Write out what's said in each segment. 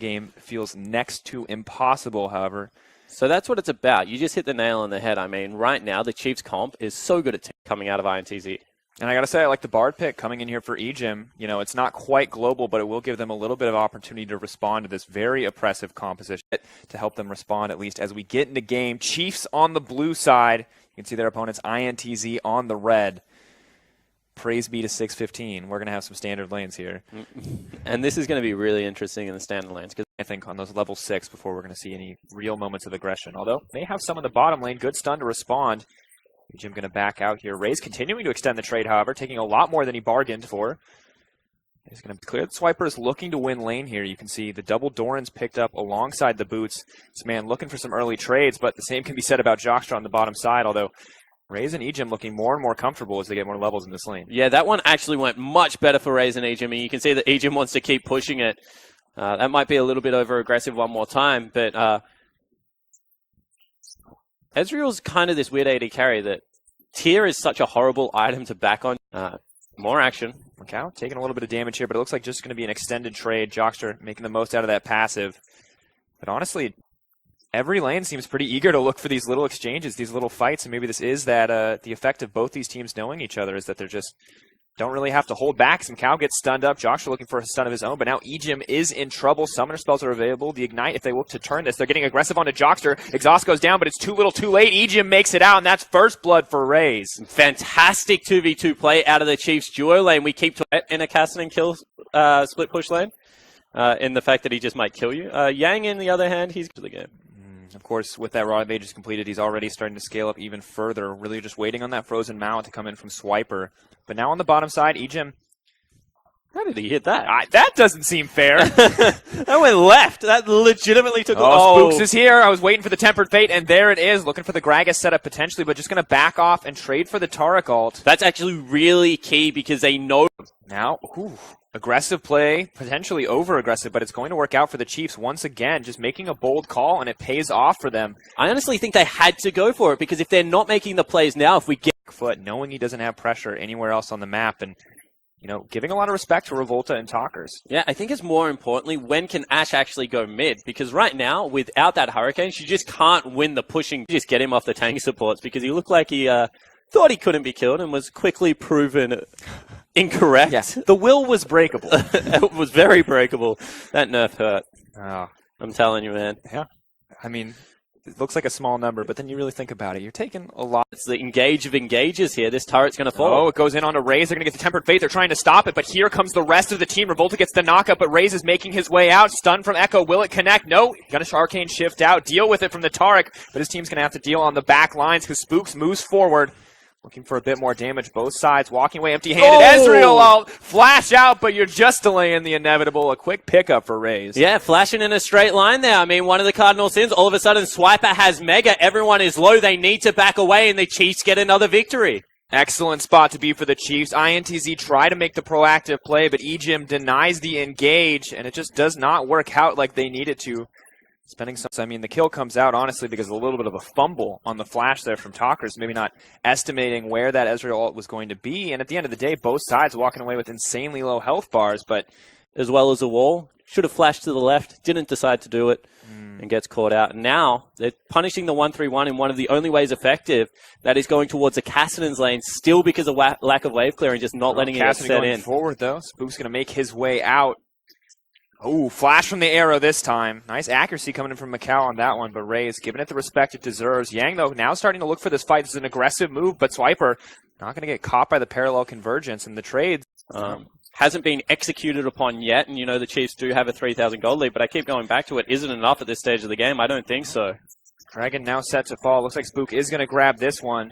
game feels next to impossible, however. So that's what it's about. You just hit the nail on the head. I mean, right now, the Chiefs comp is so good at coming out of INTZ. And I got to say, I like the Bard pick coming in here for EGIM. You know, it's not quite global, but it will give them a little bit of opportunity to respond to this very oppressive composition to help them respond, at least as we get into game. Chiefs on the blue side. You can see their opponents, INTZ, on the red. Praise be to 615. We're going to have some standard lanes here. And this is going to be really interesting in the standard lanes, because I think on those level 6 before we're going to see any real moments of aggression. Although, they have some in the bottom lane. Good stun to respond. Jim going to back out here. Ray's continuing to extend the trade, however, taking a lot more than he bargained for. He's going to clear the Swiper, is looking to win lane here. You can see the double Doran's picked up alongside the boots. This man looking for some early trades, but the same can be said about Jockstra on the bottom side, although Raze and Ejim looking more and more comfortable as they get more levels in this lane. Yeah, that one actually went much better for Raze and Ejim, and you can see that Ejim wants to keep pushing it. That might be a little bit over-aggressive one more time, but Ezreal's kind of this weird AD carry that Tier is such a horrible item to back on. More action. Macau taking a little bit of damage here, but it looks like just going to be an extended trade. Jockster making the most out of that passive. But honestly, every lane seems pretty eager to look for these little exchanges, these little fights, and maybe this is that the effect of both these teams knowing each other is that they're just don't really have to hold back. Some Cow gets stunned up. Joshua looking for a stun of his own, but now Ejim is in trouble. Summoner spells are available. The Ignite, if they look to turn this, they're getting aggressive onto Jockster. Exhaust goes down, but it's too little too late. Ejim makes it out, and that's first blood for Raze. Fantastic 2v2 play out of the Chiefs duo lane. We keep in a Kassadin and kill split push lane in the fact that he just might kill you. Yang, in the other hand, he's to the game. Of course, with that Raw Mage completed, he's already starting to scale up even further. Really just waiting on that Frozen Mount to come in from Swiper. But now on the bottom side, Ejim. How did he hit that? That doesn't seem fair. That went left. That legitimately took... Spooks is here. I was waiting for the Tempered Fate, and there it is. Looking for the Gragas setup potentially, but just going to back off and trade for the Taric ult. That's actually really key because they know... Now, aggressive play, potentially over-aggressive, but it's going to work out for the Chiefs once again, just making a bold call, and it pays off for them. I honestly think they had to go for it, because if they're not making the plays now, if we get... Foot, knowing he doesn't have pressure anywhere else on the map, and, you know, giving a lot of respect to Revolta and Talkers. Yeah, I think it's more importantly, when can Ashe actually go mid? Because right now, without that Hurricane, she just can't win the pushing. Just get him off the tank supports, because he looked like he thought he couldn't be killed and was quickly proven... incorrect. Yeah. The will was breakable. It was very breakable. That nerf hurt. Oh. I'm telling you, man. Yeah. I mean, it looks like a small number, but then you really think about it. You're taking a lot. It's the engage of engages here. This turret's going to fall. Oh, it goes in onto Raze. They're going to get the Tempered Fate. They're trying to stop it, but here comes the rest of the team. Revolta gets the knockup, but Raze is making his way out. Stun from Echo. Will it connect? No. Got a Arcane shift out. Deal with it from the Taric, but his team's going to have to deal on the back lines because Spooks moves forward. Looking for a bit more damage, both sides, walking away empty-handed. Ezreal out, flash out, but you're just delaying the inevitable. A quick pickup for Raze. Yeah, flashing in a straight line there. I mean, one of the cardinal sins, all of a sudden Swiper has Mega. Everyone is low. They need to back away, and the Chiefs get another victory. Excellent spot to be for the Chiefs. INTZ try to make the proactive play, but Ejim denies the engage, and it just does not work out like they need it to. Spending some, I mean, the kill comes out, honestly, because of a little bit of a fumble on the flash there from Talkers, maybe not estimating where that Ezreal ult was going to be. And at the end of the day, both sides walking away with insanely low health bars, but as well as a wall, should have flashed to the left, didn't decide to do it, and gets caught out. And now they're punishing the 1-3-1 in one of the only ways effective, that is going towards the Kassadin's lane, still because of lack of wave clearing, just not letting it set in. Forward, though. Spook's going to make his way out. Oh, flash from the arrow this time. Nice accuracy coming in from Macau on that one, but Raze giving it the respect it deserves. Yang, though, now starting to look for this fight. This is an aggressive move, but Swiper not going to get caught by the parallel convergence and the trades. Hasn't been executed upon yet, and you know the Chiefs do have a 3,000 gold lead, but I keep going back to it. Is it enough at this stage of the game? I don't think so. Dragon now set to fall. Looks like Spook is going to grab this one.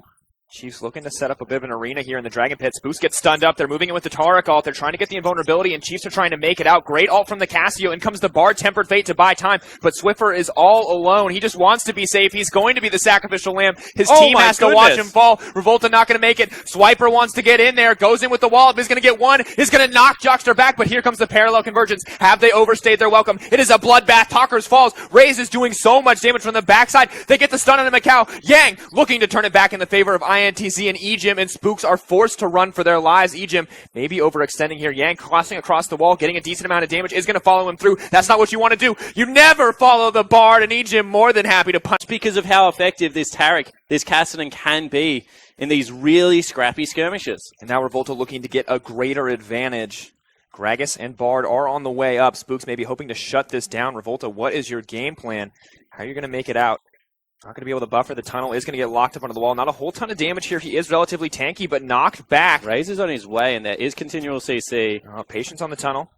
Chiefs looking to set up a bit of an arena here in the Dragon Pit. Spoos gets stunned up. They're moving in with the Taric ult. They're trying to get the invulnerability, and Chiefs are trying to make it out. Great ult from the Cassio. In comes the Bard, Tempered Fate to buy time, but Swiffer is all alone. He just wants to be safe. He's going to be the sacrificial lamb. His team has to watch him fall. Revolta not going to make it. Swiper wants to get in there. Goes in with the wall. He's going to get one. He's going to knock Jockster back, but here comes the parallel convergence. Have they overstayed their welcome? It is a bloodbath. Talkers falls. Raze is doing so much damage from the backside. They get the stun on the Macau. Yang looking to turn it back in the favor of INTZ and Ejim, and Spooks are forced to run for their lives. Ejim maybe overextending here. Yang crossing across the wall, getting a decent amount of damage, is going to follow him through. That's not what you want to do. You never follow the Bard, and Ejim more than happy to punch. Because of how effective this Tarek, this Cassidy can be in these really scrappy skirmishes. And now Revolta looking to get a greater advantage. Gragas and Bard are on the way up. Spooks maybe hoping to shut this down. Revolta, what is your game plan? How are you going to make it out? Not going to be able to buffer. The tunnel is going to get locked up onto the wall. Not a whole ton of damage here. He is relatively tanky, but knocked back. Razor's on his way, and there is continual CC. Patience on the tunnel.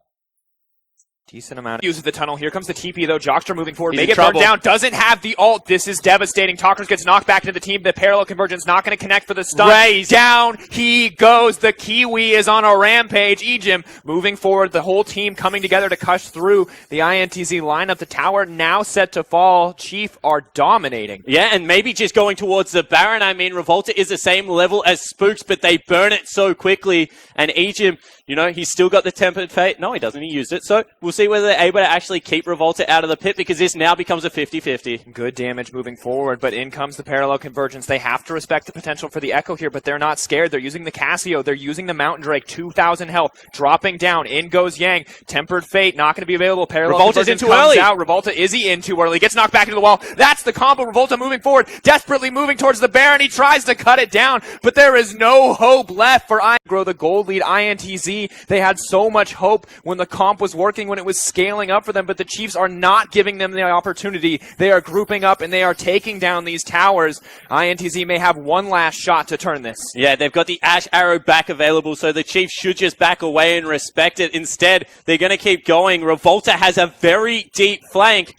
Decent amount. Uses the tunnel. Here comes the TP, though. Jockstra moving forward. May get burned down. Doesn't have the ult. This is devastating. Talkers gets knocked back into the team. The parallel convergence not going to connect for the stun. Raze. Down he goes. The Kiwi is on a rampage. Ejim moving forward. The whole team coming together to cuss through the INTZ lineup. The tower now set to fall. Chief are dominating. Yeah, and maybe just going towards the Baron. I mean, Revolta is the same level as Spooks, but they burn it so quickly. And Ejim, you know, he's still got the Tempered Fate. No, he doesn't. He used it. So we'll see whether they're able to actually keep Revolta out of the pit, because this now becomes a 50-50. Good damage moving forward, but in comes the parallel convergence. They have to respect the potential for the Echo here, but they're not scared. They're using the Casio. They're using the Mountain Drake. 2,000 health. Dropping down. In goes Yang. Tempered Fate. Not going to be available. Parallel Revolta's in convergence too comes early. out. Revolta, is he in too early? Gets knocked back into the wall. That's the combo. Revolta moving forward. Desperately moving towards the Baron. He tries to cut it down, but there is no hope left for grow the gold lead. INTZ, they had so much hope when the comp was working, when it was scaling up for them, but the Chiefs are not giving them the opportunity. They are grouping up and they are taking down these towers. INTZ may have one last shot to turn this. Yeah, they've got the Ash Arrow back available, so the Chiefs should just back away and respect it. Instead, they're going to keep going. Revolta has a very deep flank.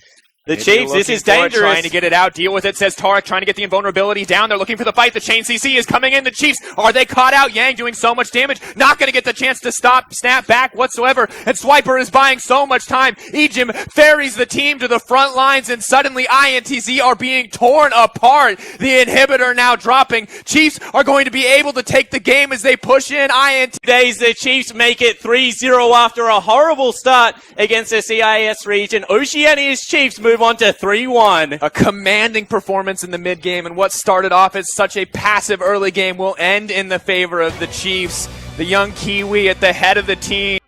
The Chiefs, this is dangerous. Trying to get it out. Deal with it, says Tarek, trying to get the invulnerability down. They're looking for the fight. The chain CC is coming in. The Chiefs, are they caught out? Yang doing so much damage. Not going to get the chance to snap back whatsoever. And Swiper is buying so much time. Ejim ferries the team to the front lines, and suddenly INTZ are being torn apart. The inhibitor now dropping. Chiefs are going to be able to take the game as they push in. Today's the Chiefs make it 3-0 after a horrible start against the CIS region. Oceania's Chiefs move on to 3-1. A commanding performance in the mid-game, and what started off as such a passive early game will end in the favor of the Chiefs. The young Kiwi at the head of the team.